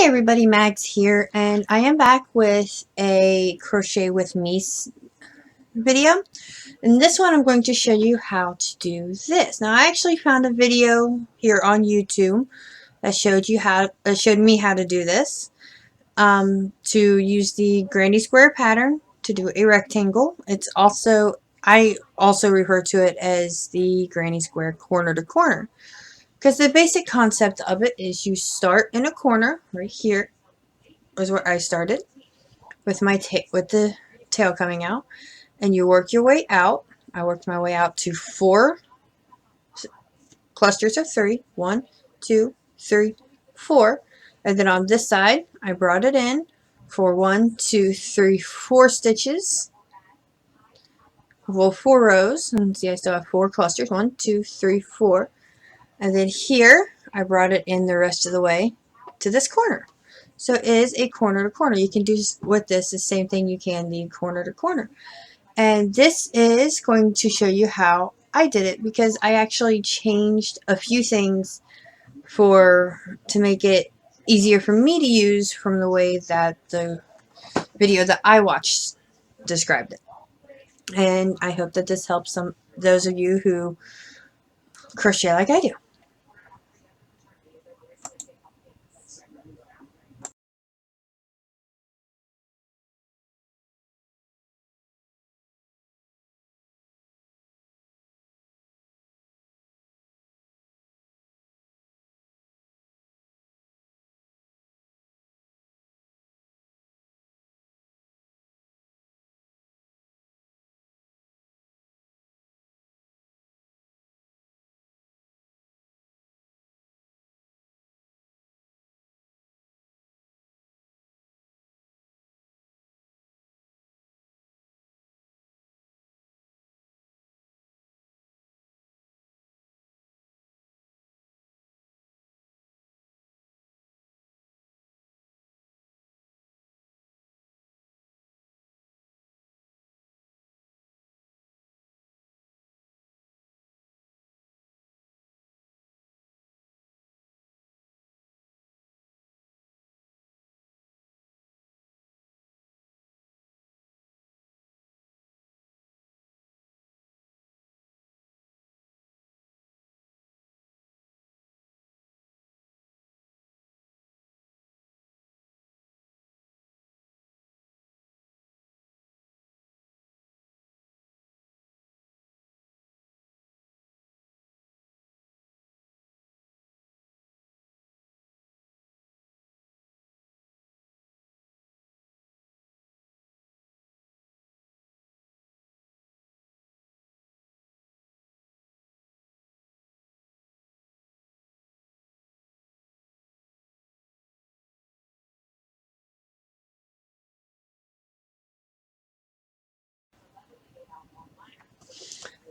Hi everybody, Mags here, and I am back with a Crochet with Me video. In this one I'm going to show you how to do this. Now I actually found a video here on YouTube that showed me how to do this. To use the granny square pattern to do a rectangle. I also refer to it as the granny square corner to corner. Because the basic concept of it is you start in a corner right here is where I started with the tail coming out, and you work your way out. I worked my way out to 4 clusters of 3. 1, 2, 3, 4. And then on this side, I brought it in for 1, 2, 3, 4 stitches. Well, 4 rows. And see, I still have 4 clusters. 1, 2, 3, 4. And then here, I brought it in the rest of the way to this corner. So it is a corner to corner. You can do with this the same thing you can the corner to corner. And this is going to show you how I did it, because I actually changed a few things to make it easier for me to use from the way that the video that I watched described it. And I hope that this helps those of you who crochet like I do.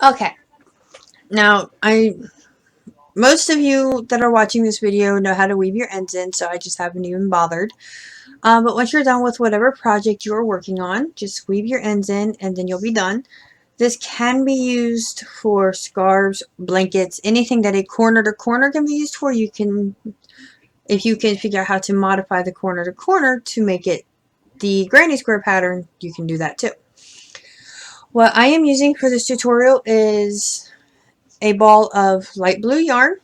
Okay, now most of you that are watching this video know how to weave your ends in, so I just haven't even bothered. But once you're done with whatever project you're working on, just weave your ends in and then you'll be done. This can be used for scarves, blankets, anything that a corner to corner can be used for. If you can figure out how to modify the corner to corner to make it the granny square pattern, you can do that too. What I am using for this tutorial is a ball of light blue yarn.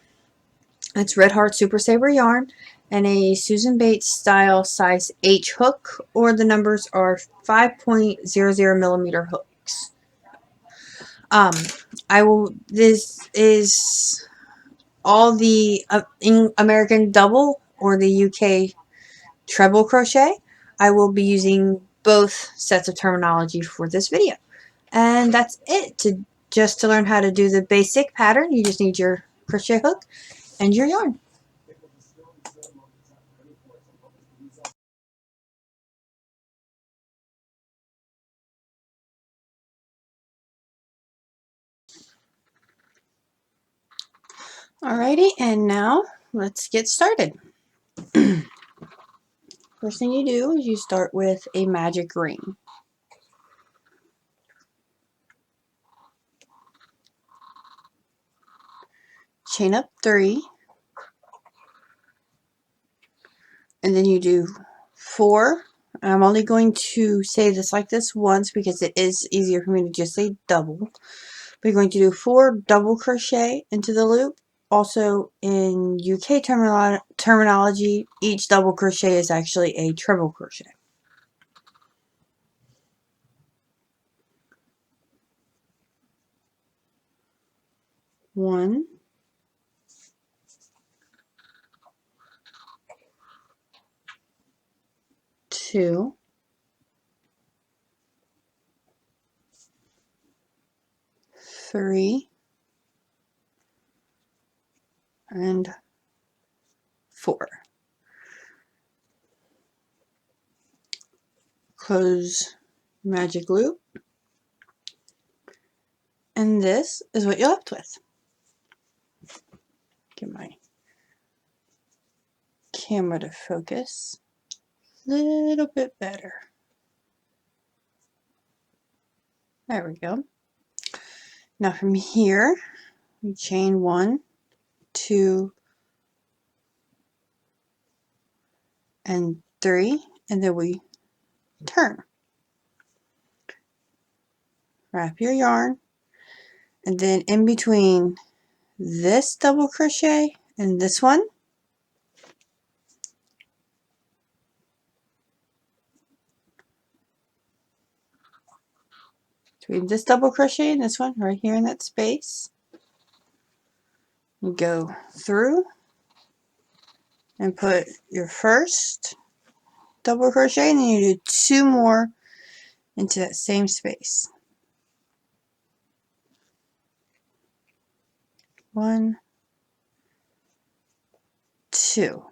It's Red Heart Super Saver yarn and a Susan Bates style size H hook, or the numbers are 5.00 millimeter hooks. This is all the American double or the UK treble crochet. I will be using both sets of terminology for this video. And that's it. Just to learn how to do the basic pattern, you just need your crochet hook and your yarn. Alrighty, and now let's get started. First thing you do is you start with a magic ring. Chain up 3, and then you do 4. I'm only going to say this like this once because it is easier for me to just say double. We're going to do 4 double crochet into the loop. Also, in UK terminology, each double crochet is actually a treble crochet. 1, 2, 3, and 4. Close magic loop, and this is what you're left with. Get my camera to focus a little bit better. There we go. Now from here, we chain 1, 2, and 3, and then we turn. Wrap your yarn, and then in between this double crochet and this one, between this double crochet and this one, right here in that space, you go through and put your first double crochet, and then you do 2 more into that same space. 1, 2,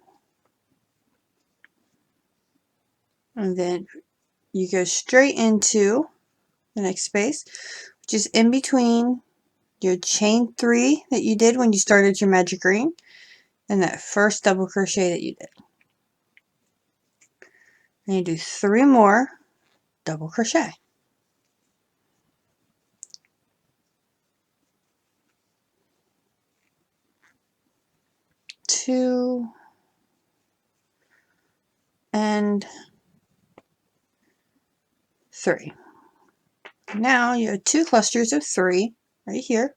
and then you go straight into the next space, which is in between your chain 3 that you did when you started your magic ring and that first double crochet that you did. And you do 3 more double crochet. 2 and 3. Now you have 2 clusters of 3 right here.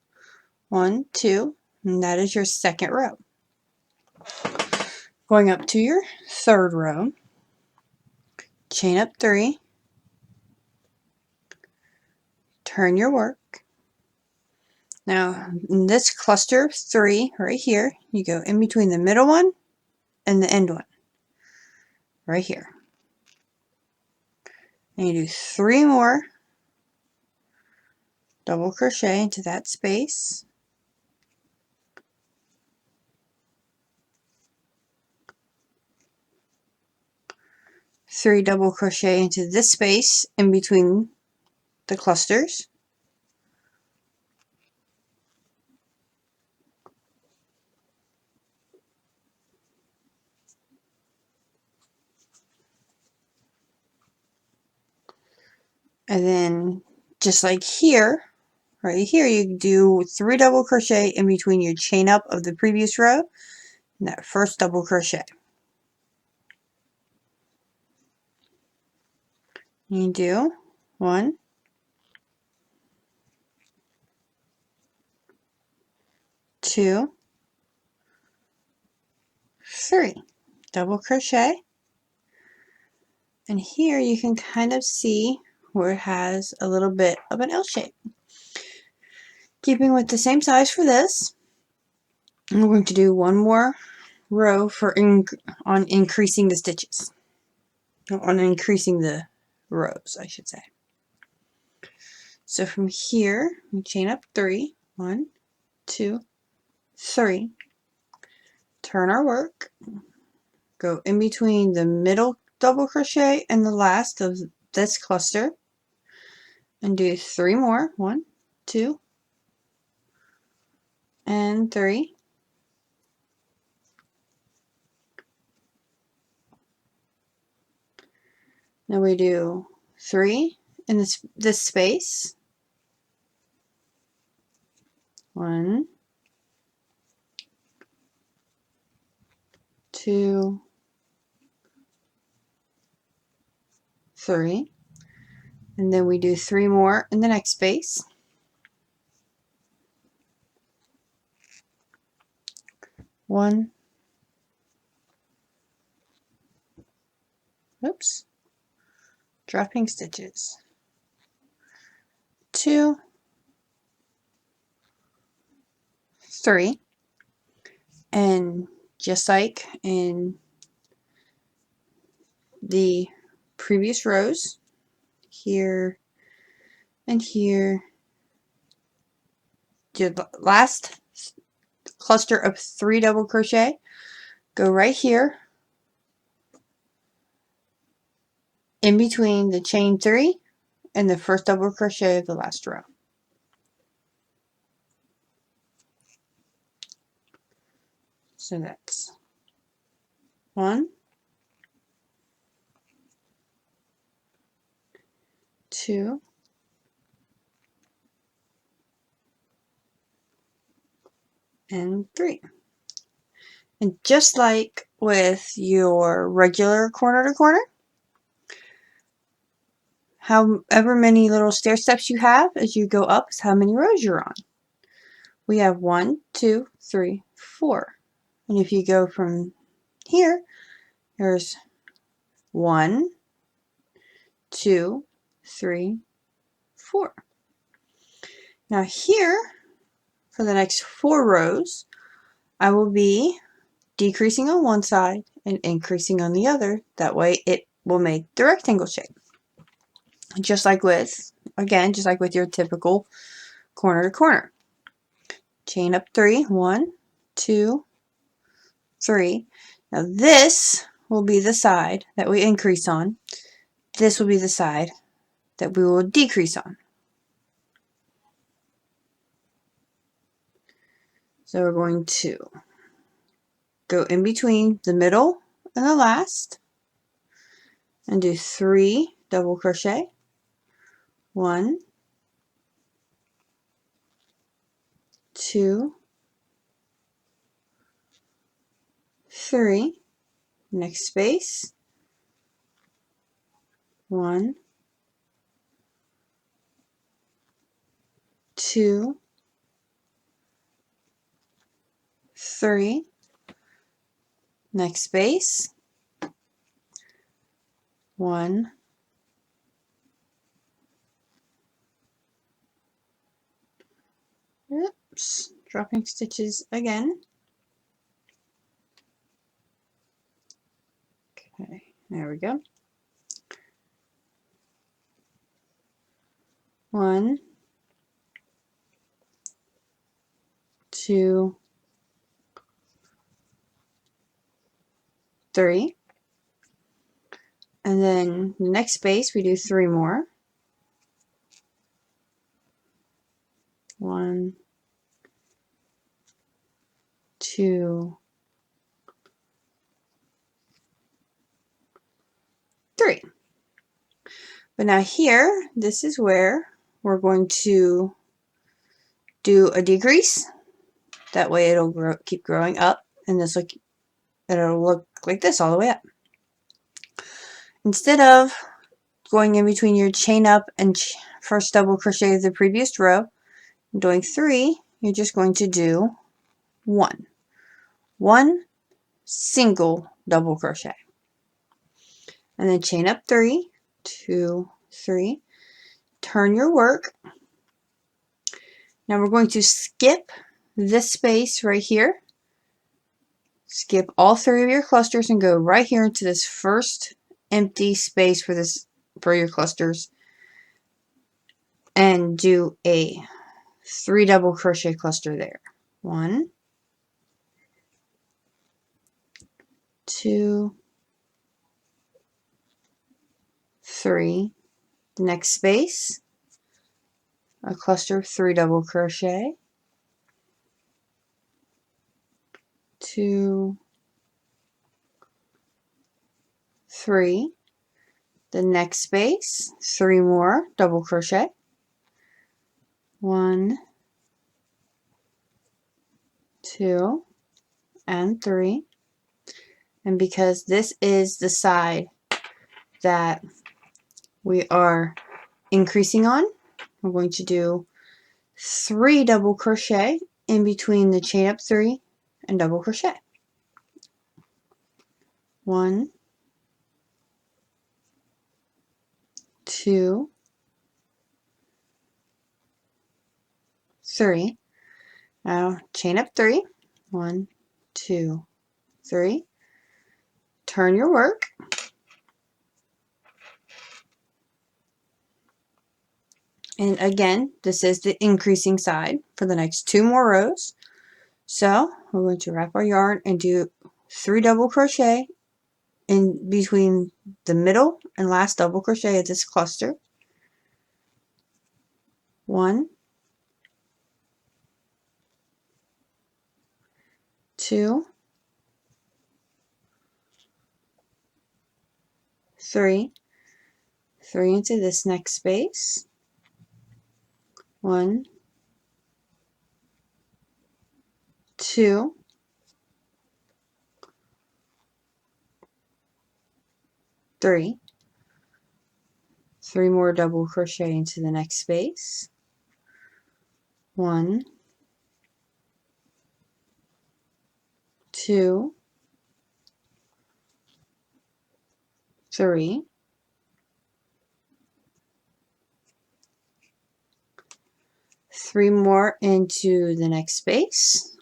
1, 2, and that is your second row. Going up to your third row, chain up 3, turn your work. Now in this cluster of 3 right here, you go in between the middle one and the end one right here. And you do 3 more double crochet into that space. 3 double crochet into this space in between the clusters. And then just like here, right here, you do 3 double crochet in between your chain up of the previous row and that first double crochet. You do 1, 2, 3 double crochet, and here you can kind of see where it has a little bit of an L shape. Keeping with the same size for this, we're going to do 1 more row for on increasing the stitches, on increasing the rows, I should say. So from here, we chain up 3, 1, 2, 3, turn our work, go in between the middle double crochet and the last of this cluster, and do 3 more, 1, 2, and 3. Now we do 3 in this space, 1, 2, 3, and then we do 3 more in the next space. 1, oops, dropping stitches, 2, 3, and just like in the previous rows, here and here, do the last cluster of 3 double crochet, go right here in between the chain 3 and the first double crochet of the last row. So that's 1, 2, and 3. And just like with your regular corner to corner, however many little stair steps you have as you go up is how many rows you're on. We have 1, 2, 3, 4. And if you go from here, there's 1, 2, 3, 4. Now here, for the next 4 rows, I will be decreasing on one side and increasing on the other. That way it will make the rectangle shape. Just like with, again, just like with your typical corner to corner. Chain up 3, 1, 2, 3. Now this will be the side that we increase on. This will be the side that we will decrease on. So we're going to go in between the middle and the last and do 3 double crochet. 1, 2, 3. Next space. 1, 2, 3. Next space. 1, oops, dropping stitches again. Okay, there we go. 1, 2, 3. And then the next space we do 3 more. 1, 2, 3. But now here, this is where we're going to do a decrease. That way it'll keep growing up, and it'll look like this all the way up. Instead of going in between your chain up and first double crochet of the previous row, and doing 3, you're just going to do 1. 1 single double crochet. And then chain up 3, 2, 3. Turn your work. Now we're going to skip this space right here. Skip all 3 of your clusters and go right here into this first empty space for your clusters, and do a 3 double crochet cluster there. 1, 2, 3. The next space, a cluster of 3 double crochet, 2, 3. The next space, 3 more double crochet, 1, 2, and 3. And because this is the side that we are increasing on. We're going to do 3 double crochet in between the chain up 3 and double crochet. 1, 2, 3. Now chain up 3. 1, 2, 3. Turn your work. And again, this is the increasing side for the next 2 more rows. So we're going to wrap our yarn and do 3 double crochet in between the middle and last double crochet of this cluster. 1, 2, 3. 3 into this next space. 1, 2, 3. 3 more double crochet into the next space. 1, 2, 3. 3 more into the next space.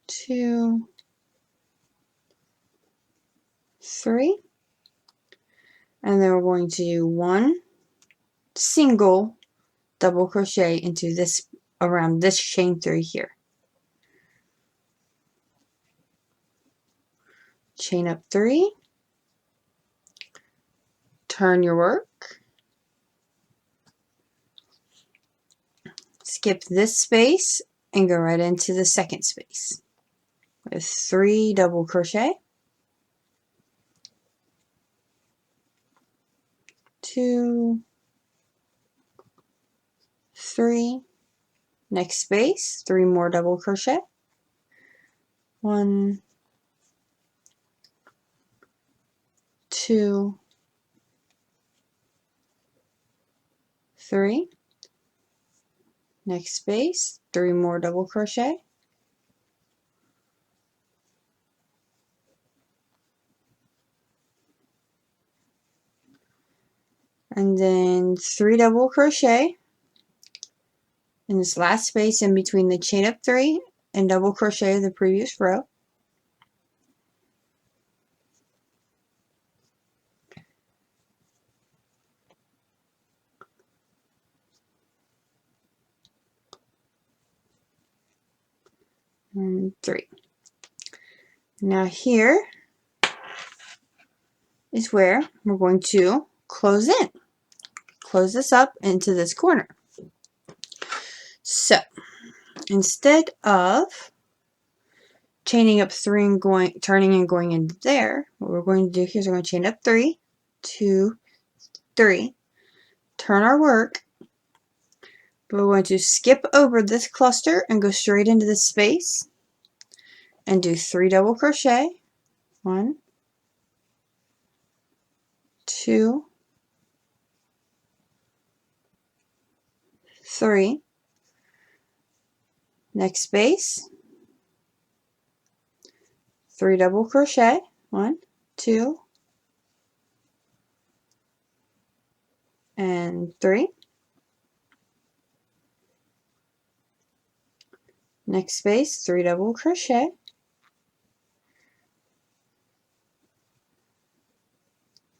2, 3. And then we're going to do 1 single double crochet into this, around this chain 3 here. Chain up 3. Turn your work. Skip this space and go right into the second space with 3 double crochet. 2, 3. Next space, 3 more double crochet. 1, 2, 3. Next space, 3 more double crochet. And then 3 double crochet in this last space in between the chain up 3 and double crochet of the previous row. And 3. Now here is where we're going to close in. Close this up into this corner. So instead of chaining up 3 and going, turning and going into there, what we're going to do here is we're going to chain up 3, 2, 3, turn our work, but we're going to skip over this cluster and go straight into this space and do 3 double crochet. 1, 2, 3. Next space, 3 double crochet. 1, 2, and 3. Next space, 3 double crochet.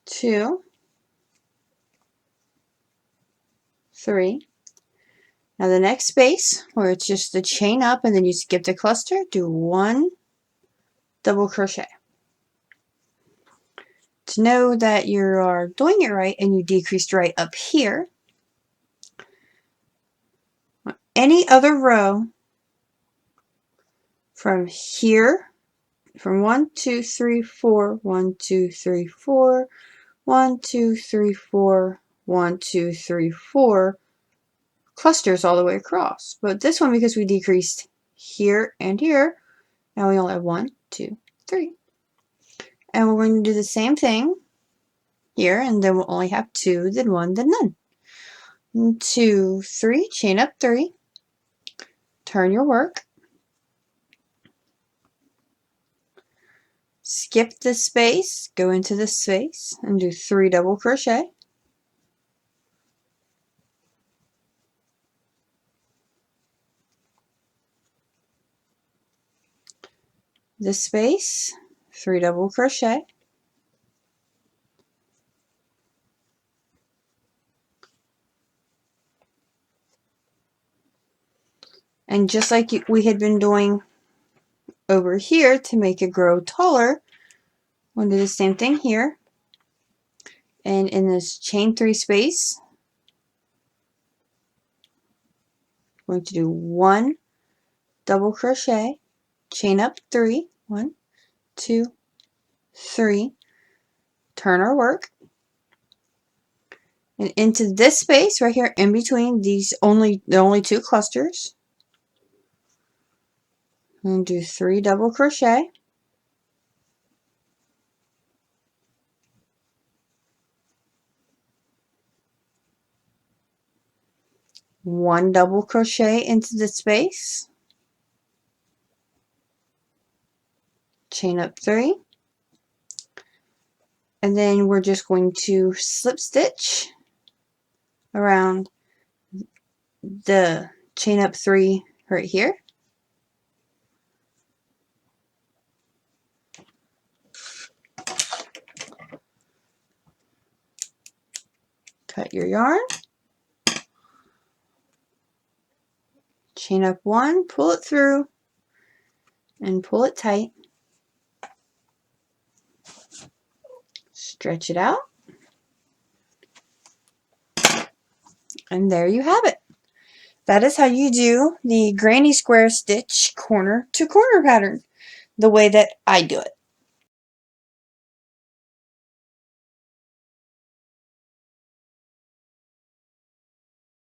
2, 3. Now the next space, where it's just the chain up and then you skip the cluster, do 1 double crochet. To know that you are doing it right and you decreased right up here, any other row from here, from 1, 2, 3, 4, 1, 2, 3, 4, 1, 2, 3, 4, 1, 2, 3, 4, clusters all the way across. But this one, because we decreased here and here, Now we only have 1, 2, 3. And we're going to do the same thing here, and then we'll only have 2, then 1, then none. 2, 3, chain up 3, turn your work, skip this space, go into this space, and do 3 double crochet. This space, 3 double crochet. And just like we had been doing over here to make it grow taller, we'll do the same thing here. And in this chain 3 space, we're going to do 1 double crochet, chain up 3, 1, 2, 3, turn our work, and into this space right here in between these the only 2 clusters, and do 3 double crochet, one double crochet into the space, chain up 3, and then we're just going to slip stitch around the chain up 3 right here. Cut your yarn, chain up 1, pull it through, and pull it tight. Stretch it out, and there you have it. That is how you do the granny square stitch corner to corner pattern, the way that I do it.